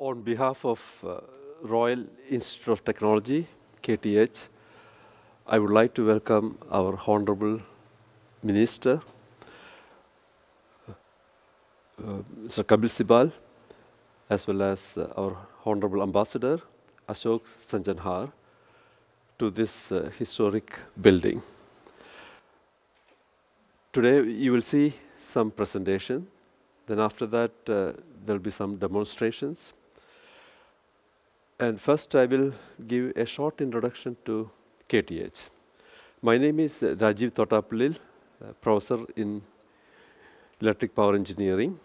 On behalf of Royal Institute of Technology, KTH, I would like to welcome our Honorable Minister, Mr. Kapil Sibal, as well as our Honorable Ambassador, Ashok Sanjanhar, to this historic building. Today, you will see some presentation. Then after that, there will be some demonstrations. And first, I will give a short introduction to KTH. My name is Rajiv Thottapallil, professor in electric power engineering.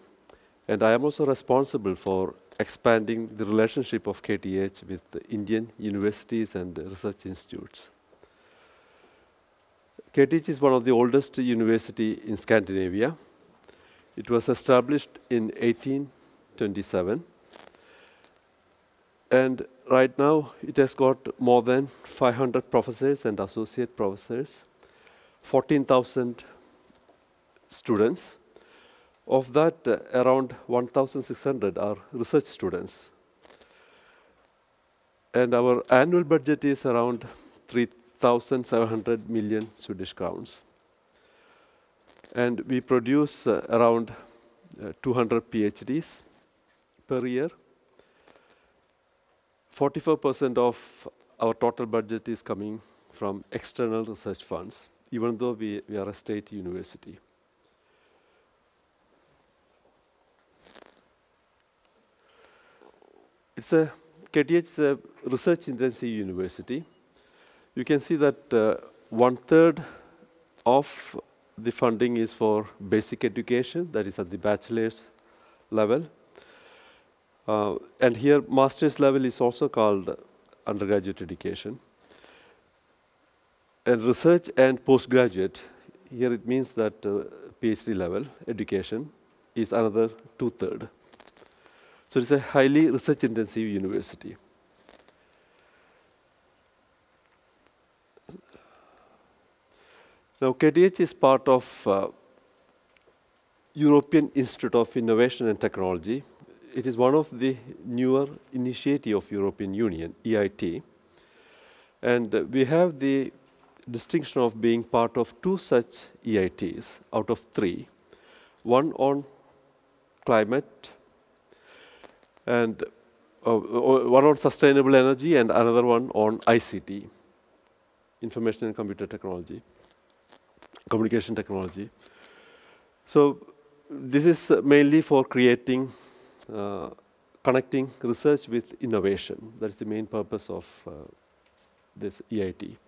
And I am also responsible for expanding the relationship of KTH with the Indian universities and research institutes. KTH is one of the oldest universities in Scandinavia. It was established in 1827. And right now, it has got more than 500 professors and associate professors, 14,000 students. Of that, around 1,600 are research students. And our annual budget is around 3,700 million Swedish crowns. And we produce around 200 PhDs per year. 44% of our total budget is coming from external research funds, even though we are a state university. KTH is a research-intensive university. You can see that 1/3 of the funding is for basic education, that is at the bachelor's level. And here, master's level is also called undergraduate education. And research and postgraduate, here it means that PhD level education is another 2/3. So it's a highly research-intensive university. Now, KTH is part of European Institute of Innovation and Technology. It is one of the newer initiatives of European Union, EIT. And we have the distinction of being part of 2 such EITs out of 3. One on climate, and one on sustainable energy, and another one on ICT, information and computer technology, communication technology. So this is mainly for creating connecting research with innovation. That's the main purpose of this EIT.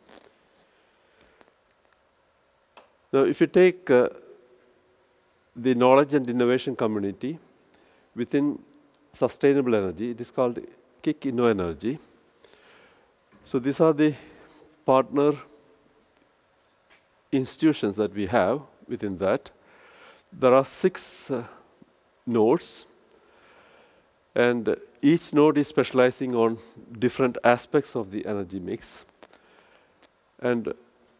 Now, if you take the knowledge and innovation community within sustainable energy, it is called KIC InnoEnergy. So these are the partner institutions that we have within that. There are 6 nodes. And each node is specializing on different aspects of the energy mix. And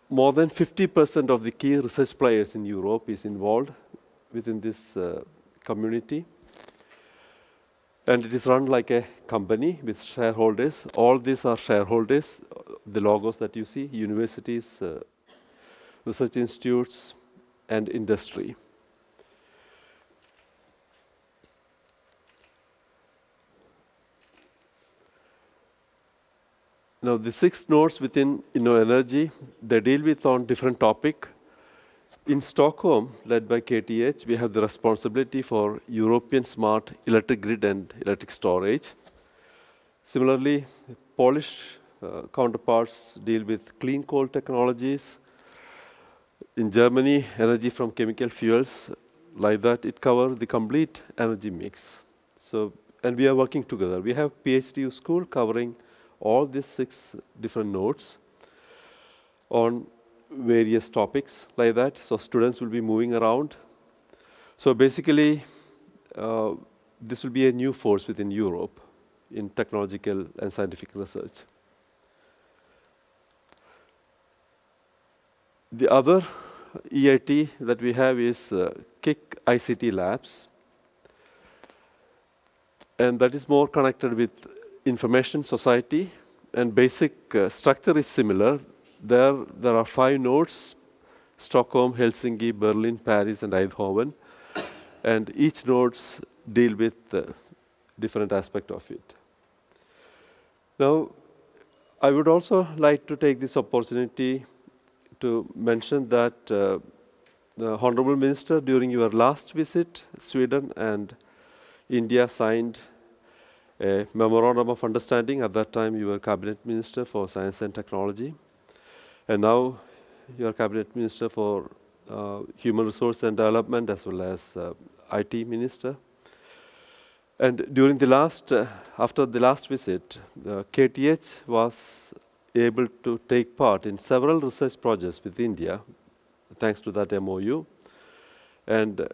more than 50% of the key research players in Europe is involved within this community. And it is run like a company with shareholders. All these are shareholders, the logos that you see, universities, research institutes, and industry. Now, the 6 nodes within InnoEnergy, they deal with on different topic. In Stockholm, led by KTH, we have the responsibility for European smart electric grid and electric storage. Similarly, Polish counterparts deal with clean coal technologies. In Germany, energy from chemical fuels, like that, it covers the complete energy mix. So, and we are working together. We have PhD school covering all these 6 different nodes on various topics like that. So students will be moving around. So basically, this will be a new force within Europe in technological and scientific research. The other EIT that we have is KIC ICT Labs. and that is more connected with information society, and basic structure is similar. There are 5 nodes: Stockholm, Helsinki, Berlin, Paris, and Eindhoven, and each nodes deal with different aspect of it. Now, I would also like to take this opportunity to mention that the Honorable Minister, during your last visit, Sweden and India signed a memorandum of understanding. At that time, you were Cabinet Minister for Science and Technology, and now you are Cabinet Minister for Human Resource and Development, as well as IT Minister. And during the after the last visit, KTH was able to take part in several research projects with India, thanks to that MOU. And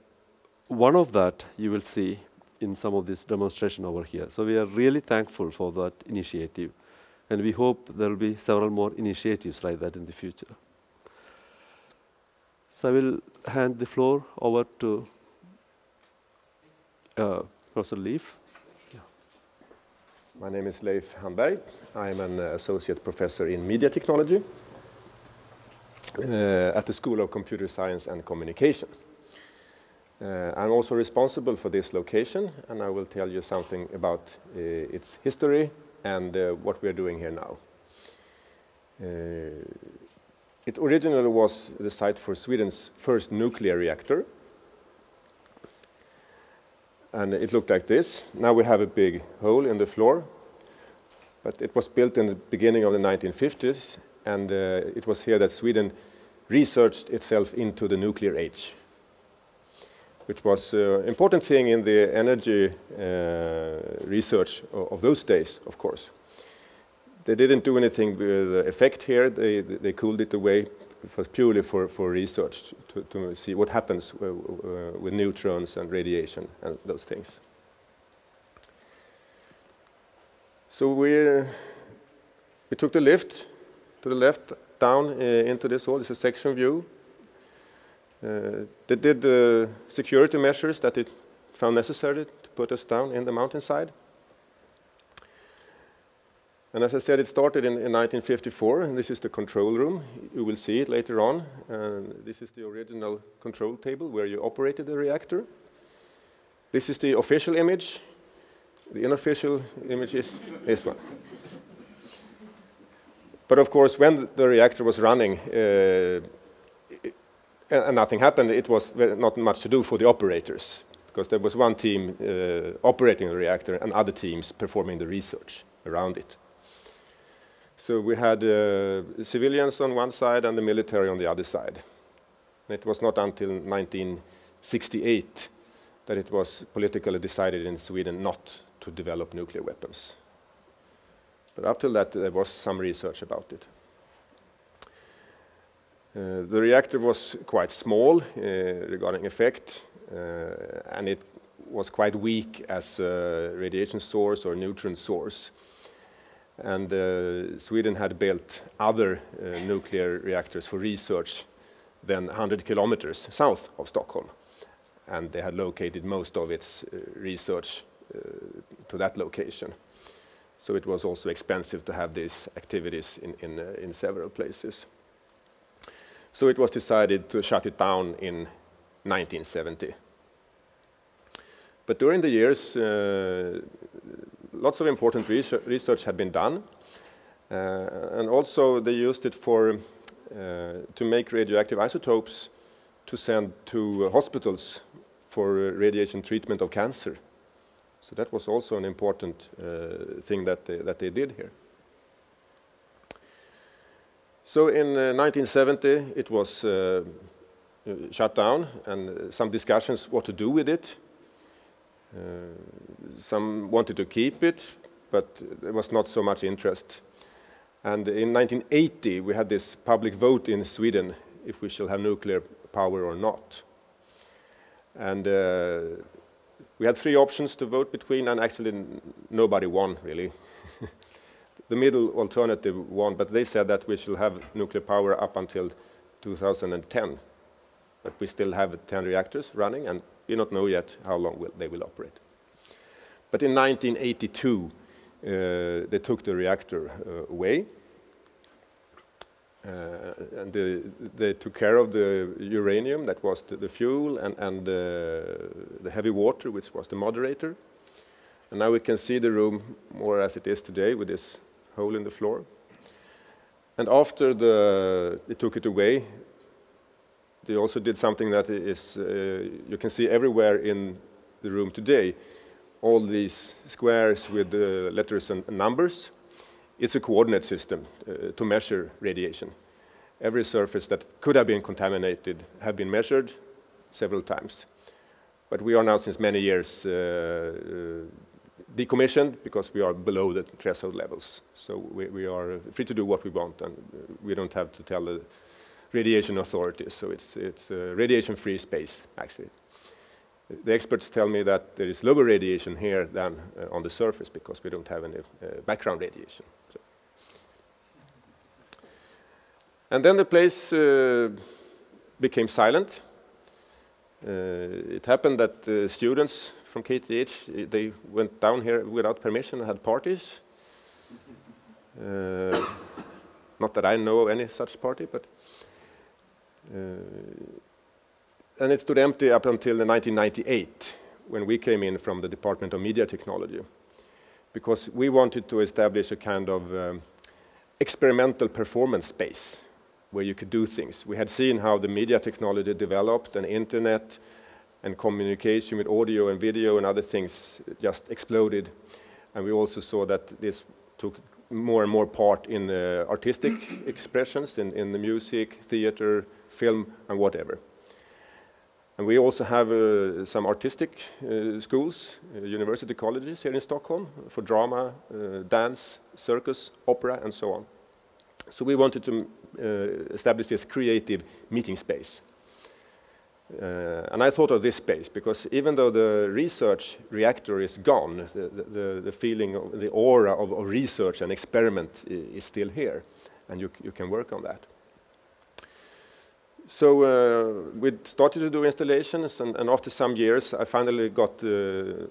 one of that you will see in some of this demonstration over here. So we are really thankful for that initiative, and we hope there will be several more initiatives like that in the future. So I will hand the floor over to Professor Leif. Yeah. My name is Leif Handberg. I'm an associate professor in media technology at the School of Computer Science and Communication. I'm also responsible for this location, and I will tell you something about its history and what we are doing here now. It originally was the site for Sweden's first nuclear reactor, and it looked like this. Now we have a big hole in the floor, but it was built in the beginning of the 1950s, and it was here that Sweden researched itself into the nuclear age, which was an important thing in the energy research of those days, of course. They didn't do anything with the effect here. They cooled it away. It was purely for research to see what happens with neutrons and radiation and those things. So we took the lift to the left down into this hall. It's a section view. They did the security measures that it found necessary to put us down in the mountainside. And as I said, it started in 1954, and this is the control room. You will see it later on. This is the original control table where you operated the reactor. This is the official image. The unofficial image is this one. But of course, when the reactor was running, and nothing happened, it was not much to do for the operators, because there was one team operating the reactor and other teams performing the research around it. So we had civilians on one side and the military on the other side. And it was not until 1968 that it was politically decided in Sweden not to develop nuclear weapons. But up till that, there was some research about it. The reactor was quite small regarding effect, and it was quite weak as a radiation source or neutron source. And Sweden had built other nuclear reactors for research than 100 kilometers south of Stockholm. And they had located most of its research to that location. So it was also expensive to have these activities in several places. So it was decided to shut it down in 1970. But during the years, lots of important research had been done, and also they used it for to make radioactive isotopes to send to hospitals for radiation treatment of cancer. So that was also an important thing that they did here. So in 1970, it was shut down, and some discussions what to do with it. Some wanted to keep it, but there was not so much interest. And in 1980, we had this public vote in Sweden if we shall have nuclear power or not. And we had 3 options to vote between, and actually nobody won, really. The middle alternative won, but they said that we shall have nuclear power up until 2010. But we still have 10 reactors running, and we don't know yet how long they will operate. But in 1982, they took the reactor away. And they took care of the uranium, that was the fuel, and the heavy water, which was the moderator. And now we can see the room more as it is today, with this hole in the floor. And after they took it away, they also did something that is you can see everywhere in the room today. All these squares with letters and numbers. It's a coordinate system to measure radiation. Every surface that could have been contaminated have been measured several times. But we are now, since many years, decommissioned because we are below the threshold levels. So we are free to do what we want, and we don't have to tell the radiation authorities. So it's a radiation-free space, actually. The experts tell me that there is lower radiation here than on the surface because we don't have any background radiation. So. And then the place became silent. It happened that students from KTH, they went down here without permission and had parties. Not that I know of any such party, but and it stood empty up until 1998, when we came in from the Department of Media Technology, because we wanted to establish a kind of experimental performance space where you could do things. We had seen how the media technology developed, and internet and communication with audio and video and other things just exploded. And we also saw that this took more and more part in artistic expressions, in the music, theater, film, and whatever. And we also have some artistic schools, university colleges here in Stockholm for drama, dance, circus, opera, and so on. So we wanted to establish this creative meeting space. And I thought of this space because even though the research reactor is gone, the feeling of the aura of research and experiment is still here, and you can work on that. So we started to do installations, and after some years, I finally got the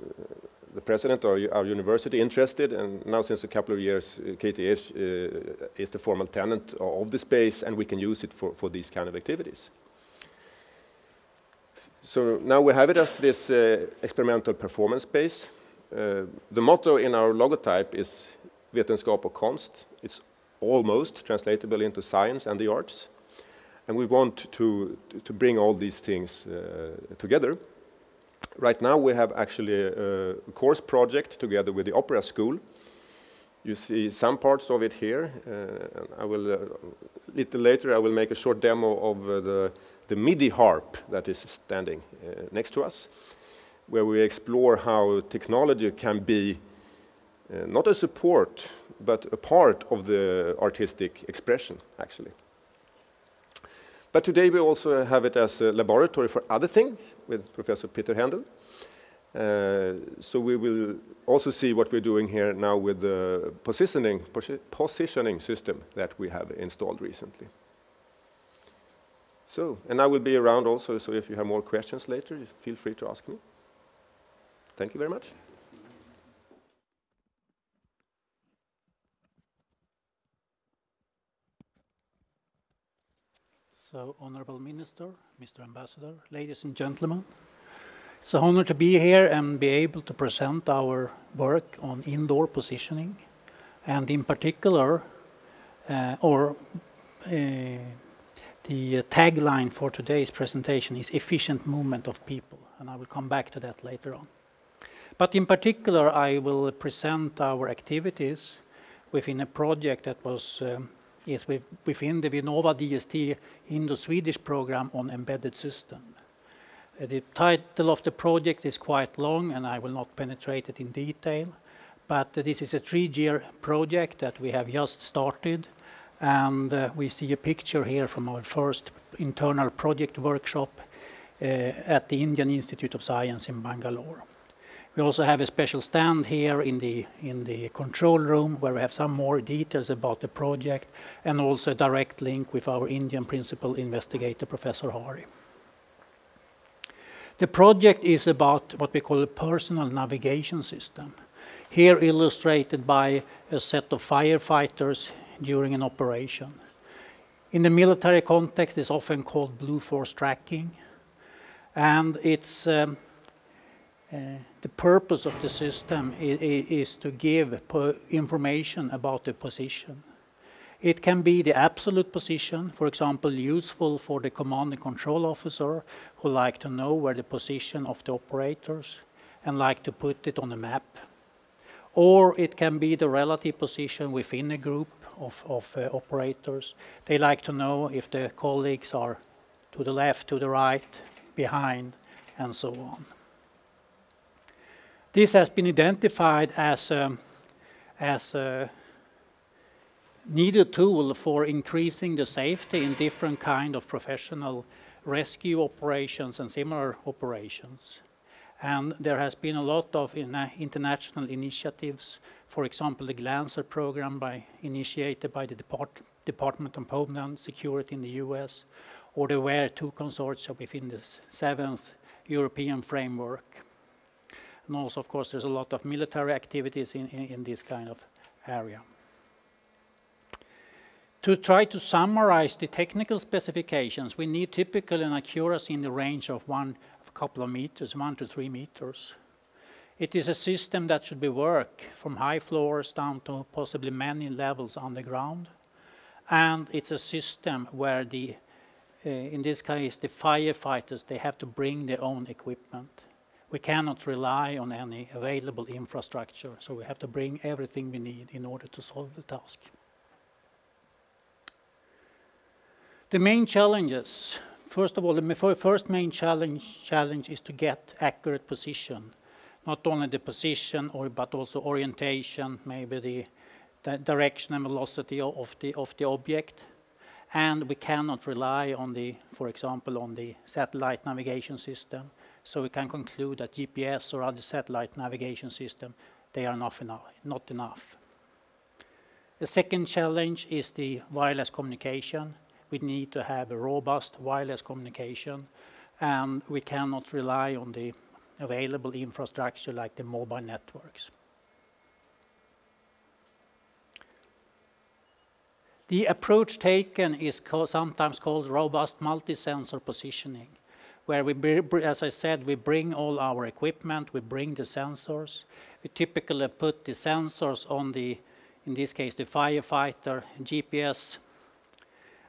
president of our university interested, and now since a couple of years, KTH is the formal tenant of the space, and we can use it for these kind of activities. So now we have it as this experimental performance space. The motto in our logotype is Vetenskap och konst. It's almost translatable into science and the arts. And we want to bring all these things together. Right now we have actually a course project together with the opera school. You see some parts of it here. I will, a little later, I will make a short demo of the MIDI harp that is standing next to us, where we explore how technology can be not a support, but a part of the artistic expression, actually. But today we also have it as a laboratory for other things with Professor Peter Hendel. So we will also see what we're doing here now with the positioning system that we have installed recently. So, and I will be around also, so if you have more questions later, feel free to ask me. Thank you very much. So, Honorable Minister, Mr. Ambassador, ladies and gentlemen, it's an honor to be here and be able to present our work on indoor positioning, and in particular, the tagline for today's presentation is efficient movement of people, and I will come back to that later on. But in particular, I will present our activities within a project that was within the Vinnova DST Indo-Swedish program on embedded system. The title of the project is quite long, and I will not penetrate it in detail, but this is a 3-year project that we have just started, and we see a picture here from our first internal project workshop at the Indian Institute of Science in Bangalore. We also have a special stand here in the control room where we have some more details about the project, and also a direct link with our Indian principal investigator, Professor Hari. The project is about what we call a personal navigation system, here illustrated by a set of firefighters during an operation. In the military context, it's often called blue force tracking, and it's the purpose of the system is to give information about the position. It can be the absolute position, for example, useful for the command and control officer who like to know where the position of the operators and like to put it on a map. Or it can be the relative position within a group of operators. They like to know if the colleagues are to the left, to the right, behind, and so on. This has been identified as a needed tool for increasing the safety in different kind of professional rescue operations and similar operations. And there has been a lot of international initiatives, for example, the Glancer program initiated by the Department of Homeland Security in the US, or the WARE-2 consortium within the 7th European framework. And also, of course, there's a lot of military activities in this kind of area. To try to summarize the technical specifications, we need typically an accuracy in the range of a couple of meters, 1 to 3 meters. It is a system that should be worked from high floors down to possibly many levels underground. And it's a system where in this case, the firefighters, they have to bring their own equipment. We cannot rely on any available infrastructure, so we have to bring everything we need in order to solve the task. The main challenges, first of all, the first main challenge is to get accurate position. Not only the position, but also orientation, maybe the direction and velocity of the object. And we cannot rely on for example, on the satellite navigation system. So we can conclude that GPS or other satellite navigation system, they are not enough. The second challenge is the wireless communication. We need to have a robust wireless communication, and we cannot rely on the available infrastructure like the mobile networks. The approach taken is sometimes called robust multi-sensor positioning, where as I said, we bring all our equipment, we bring the sensors. We typically put the sensors on in this case, the firefighter, GPS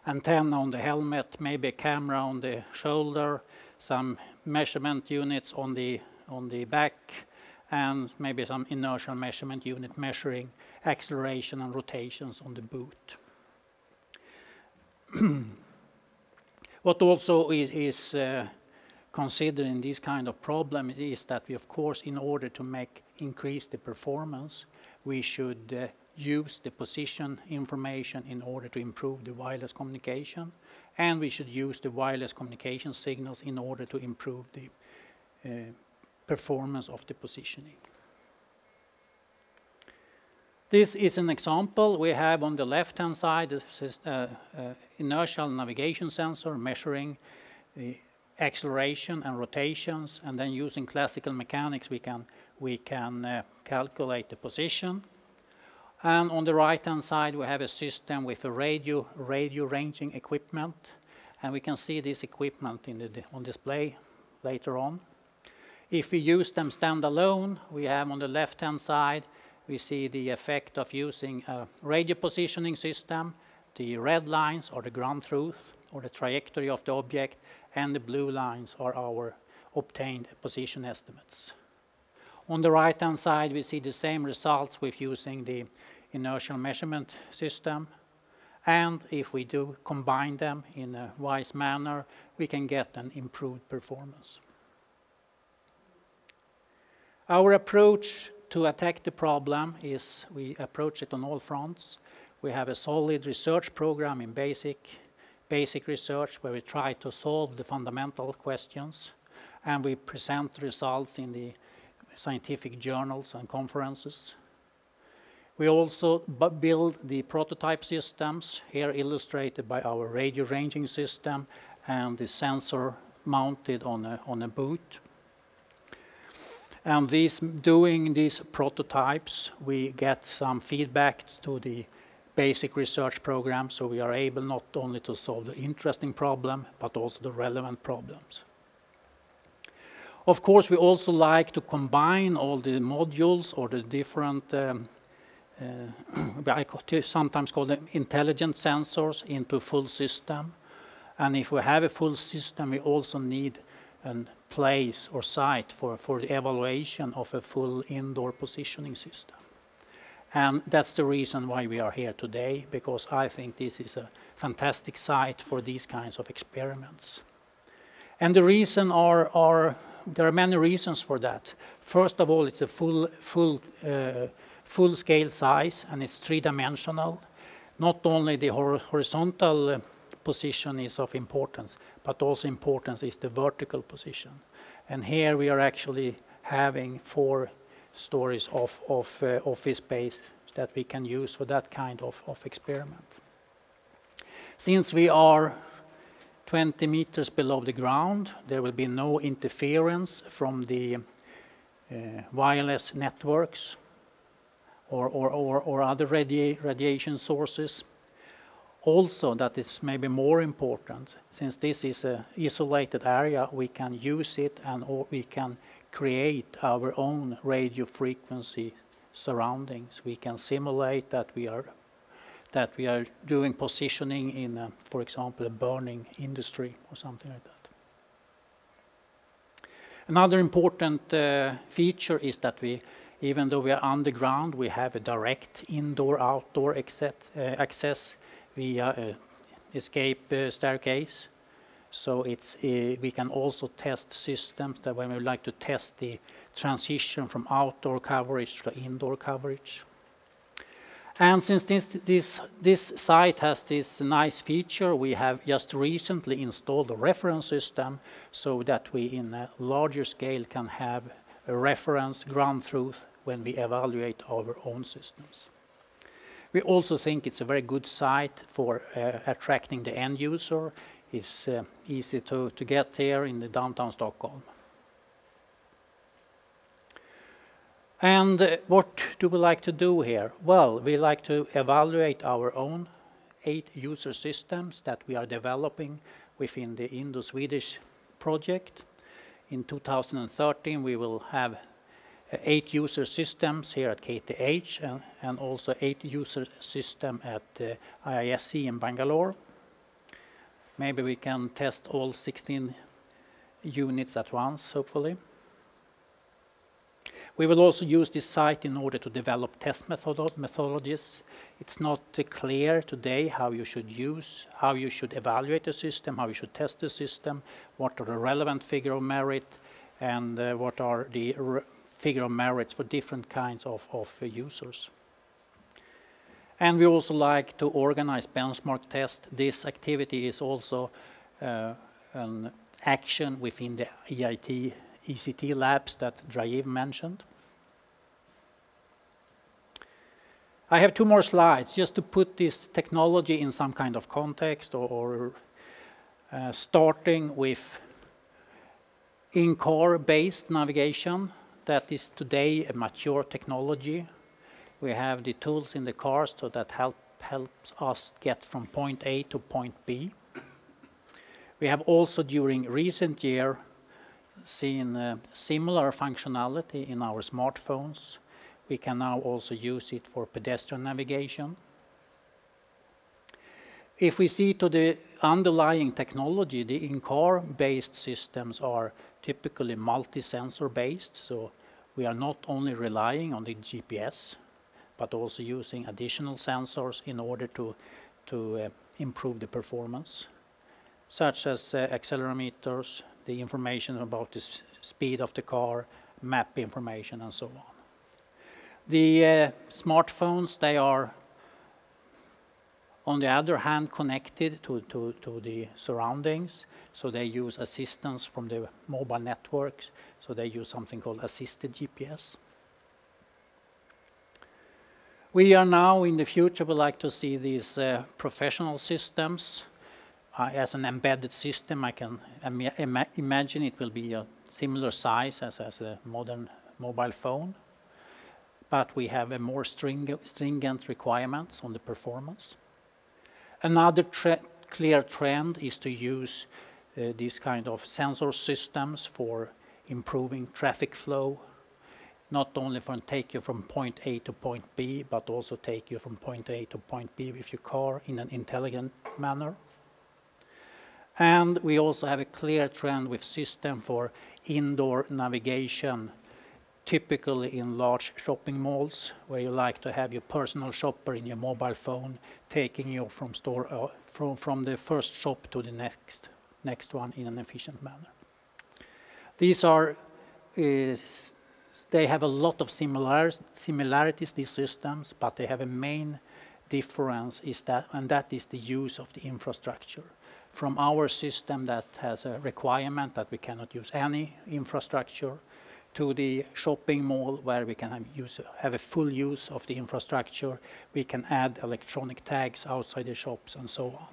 antenna on the helmet, maybe a camera on the shoulder, some measurement units on the back, and maybe some inertial measurement unit measuring acceleration and rotations on the boot. What also is considered in this kind of problem is that we, of course, in order to increase the performance, we should use the position information in order to improve the wireless communication, and we should use the wireless communication signals in order to improve the performance of the positioning. This is an example. We have on the left-hand side inertial navigation sensor measuring the acceleration and rotations, and then using classical mechanics we can calculate the position. And on the right-hand side, we have a system with a radio ranging equipment, and we can see this equipment on display later on. If we use them standalone, we have on the left-hand side, we see the effect of using a radio positioning system. The red lines are the ground truth or the trajectory of the object, and the blue lines are our obtained position estimates. On the right-hand side, we see the same results with using the inertial measurement system. And if we do combine them in a wise manner, we can get an improved performance. Our approach to attack the problem is we approach it on all fronts. We have a solid research program in basic research where we try to solve the fundamental questions, and we present the results in the scientific journals and conferences. We also build the prototype systems, here illustrated by our radio ranging system and the sensor mounted on a boot. And doing these prototypes, we get some feedback to the basic research program, so we are able not only to solve the interesting problem, but also the relevant problems. Of course, we also like to combine all the modules or the different, I sometimes call them intelligent sensors, into a full system. And if we have a full system, we also need a place or site for the evaluation of a full indoor positioning system. And that's the reason why we are here today, because I think this is a fantastic site for these kinds of experiments. And the reason there are many reasons for that. First of all, it's a full scale size, and it's three-dimensional. Not only the horizontal position is of importance, but also importance is the vertical position. And here we are actually having 4 stories of office space that we can use for that kind of experiment. Since we are 20 meters below the ground, there will be no interference from the wireless networks or other radiation sources. Also, that is maybe more important, since this is an isolated area, we can use it or we can create our own radio frequency surroundings. We can simulate that we are doing positioning in, for example, a burning industry or something like that. Another important feature is that even though we are underground, we have a direct indoor-outdoor access via escape staircase. So we can also test systems that when we like to test the transition from outdoor coverage to indoor coverage. And since this site has this nice feature, we have just recently installed a reference system so that we in a larger scale can have a reference ground truth when we evaluate our own systems. We also think it's a very good site for attracting the end user. It's easy to get there in the downtown Stockholm. And what do we like to do here? Well, we like to evaluate our own 8 user systems that we are developing within the Indo-Swedish project. In 2013, we will have 8 user systems here at KTH and also 8 user system at IISc in Bangalore. Maybe we can test all 16 units at once, hopefully. We will also use this site in order to develop test methodologies. It's not clear today how you should evaluate the system, how you should test the system, what are the relevant figure of merit, and what are the figure of merits for different kinds of users. And we also like to organize benchmark tests. This activity is also an action within the EIT ECT labs that Draiv mentioned. I have 2 more slides just to put this technology in some kind of context or starting with in-car based navigation. That is today a mature technology. We have the tools in the cars so that helps us get from point A to point B. We have also during recent year seen similar functionality in our smartphones. We can now also use it for pedestrian navigation. If we see to the underlying technology, the in-car based systems are typically multi-sensor based, so we are not only relying on the GPS, but also using additional sensors in order to improve the performance, such as accelerometers, the information about the speed of the car, map information, and so on. The smartphones, they are, on the other hand, connected to the surroundings, so they use assistance from the mobile networks, so they use something called assisted GPS. We are now, in the future, we like to see these professional systems as an embedded system. I can imagine it will be a similar size as a modern mobile phone, but we have a more stringent requirements on the performance. Another clear trend is to use these kind of sensor systems for improving traffic flow, not only for take you from point A to point B, but also take you from point A to point B with your car in an intelligent manner. And we also have a clear trend with system for indoor navigation, typically in large shopping malls, where you like to have your personal shopper in your mobile phone, taking you from from the first shop to the next one in an efficient manner. These are they have a lot of similarities, these systems, but they have a main difference, and that is the use of the infrastructure. From our system that has a requirement that we cannot use any infrastructure, to the shopping mall where we can have a full use of the infrastructure. We can add electronic tags outside the shops and so on.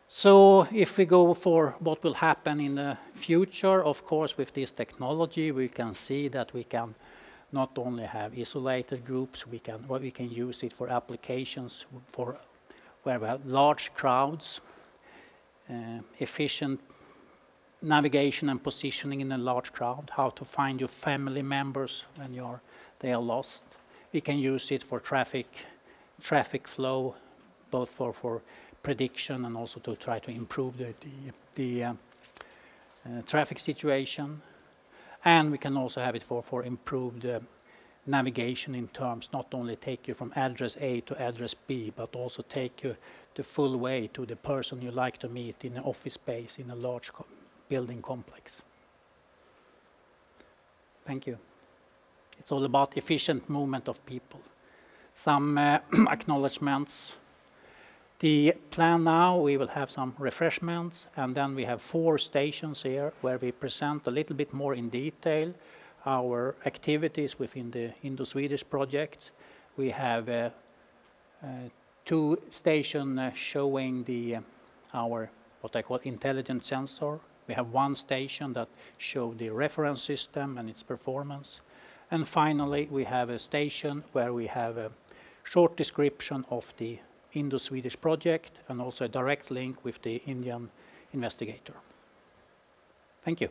So if we go for what will happen in the future, of course, with this technology, we can see that we can not only have isolated groups, we can use it for applications for where we have large crowds, efficient navigation and positioning in a large crowd, how to find your family members when they are lost. We can use it for traffic flow, both for prediction and also to try to improve the traffic situation. And we can also have it for improved navigation in terms, not only take you from address A to address B, but also take you the full way to the person you like to meet in an office space in a large building complex. Thank you. It's all about efficient movement of people. Some acknowledgements. The plan now, we will have some refreshments, and then we have 4 stations here where we present a little bit more in detail our activities within the Indo-Swedish project. We have 2 stations showing our what I call intelligent sensor. We have 1 station that shows the reference system and its performance. And finally, we have a station where we have a short description of the Indo-Swedish project and also a direct link with the Indian investigator. Thank you.